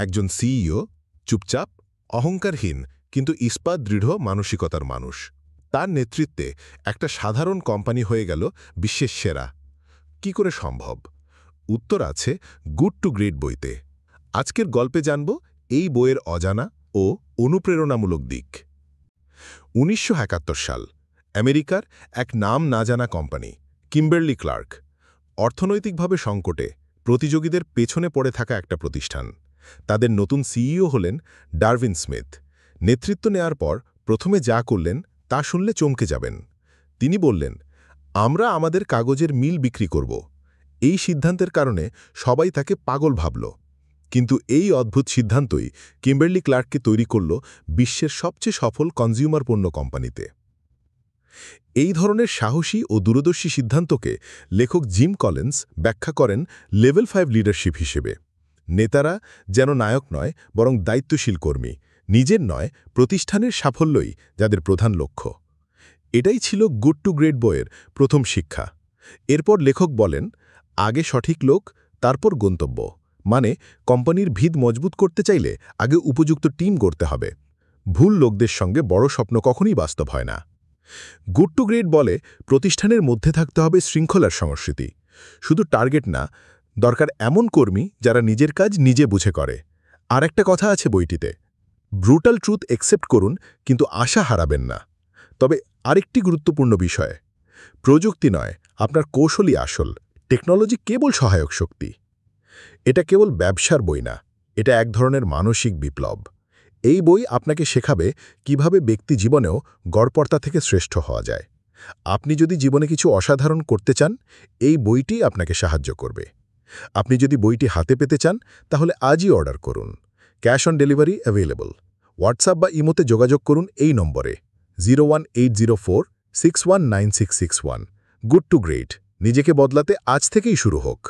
একজন সিইও, চুপচাপ, অহংকারহীন কিন্তু ইস্পাত দৃঢ় মানসিকতার মানুষ। তার নেতৃত্বে একটা সাধারণ কোম্পানি হয়ে গেল বিশ্বের সেরা। কি করে সম্ভব? উত্তর আছে গুড টু গ্রেট বইতে। আজকের গল্পে জানব এই বইয়ের অজানা ও অনুপ্রেরণামূলক দিক। ১৯৭১ সাল, আমেরিকার এক নাম না জানা কোম্পানি, কিম্বারলি ক্লার্ক, অর্থনৈতিকভাবে সংকটে, প্রতিযোগীদের পেছনে পড়ে থাকা একটা প্রতিষ্ঠান। তাদের নতুন সিইও হলেন ডারভিন স্মিথ। নেতৃত্ব নেয়ার পর প্রথমে যা করলেন তা শুনলে চমকে যাবেন। তিনি বললেন, আমরা আমাদের কাগজের মিল বিক্রি করব। এই সিদ্ধান্তের কারণে সবাই তাকে পাগল ভাবল। কিন্তু এই অদ্ভুত সিদ্ধান্তই কিম্বারলি ক্লার্ককে তৈরি করল বিশ্বের সবচেয়ে সফল কনজিউমার পণ্য কোম্পানিতে। এই ধরনের সাহসী ও দূরদর্শী সিদ্ধান্তকে লেখক জিম কলিন্স ব্যাখ্যা করেন লেভেল 5 লিডারশিপ হিসেবে। নেতারা যেন নায়ক নয়, বরং দায়িত্বশীল কর্মী, নিজের নয়, প্রতিষ্ঠানের সাফল্যই যাদের প্রধান লক্ষ্য। এটাই ছিল গুড টু গ্রেট বইয়ের প্রথম শিক্ষা। এরপর লেখক বলেন, আগে সঠিক লোক, তারপর গন্তব্য। মানে, কোম্পানির ভিত মজবুত করতে চাইলে আগে উপযুক্ত টিম গড়তে হবে। ভুল লোকদের সঙ্গে বড় স্বপ্ন কখনই বাস্তব হয় না। গুড টু গ্রেট বলে প্রতিষ্ঠানের মধ্যে থাকতে হবে শৃঙ্খলার সংস্কৃতি। শুধু টার্গেট না, দরকার এমন কর্মী যারা নিজের কাজ নিজে বুঝে করে। আর একটা কথা আছে বইটিতে, ব্রুটাল ট্রুথ অ্যাকসেপ্ট করুন, কিন্তু আশা হারাবেন না। তবে আরেকটি গুরুত্বপূর্ণ বিষয়, প্রযুক্তি নয়, আপনার কৌশলই আসল। টেকনোলজি কেবল সহায়ক শক্তি। এটা কেবল ব্যবসার বই না, এটা এক ধরনের মানসিক বিপ্লব। এই বই আপনাকে শেখাবে কিভাবে ব্যক্তি জীবনেও গড়পড়তা থেকে শ্রেষ্ঠ হওয়া যায়। আপনি যদি জীবনে কিছু অসাধারণ করতে চান, এই বইটি আপনাকে সাহায্য করবে। আপনি যদি বইটি হাতে পেতে চান, তাহলে আজই অর্ডার করুন। Cash on delivery available. WhatsApp বা ইমোতে যোগাযোগ করুন এই নম্বরে 01804619661। গুড টু গ্রেট, নিজেকে বদলাতে আজ থেকেই শুরু হোক।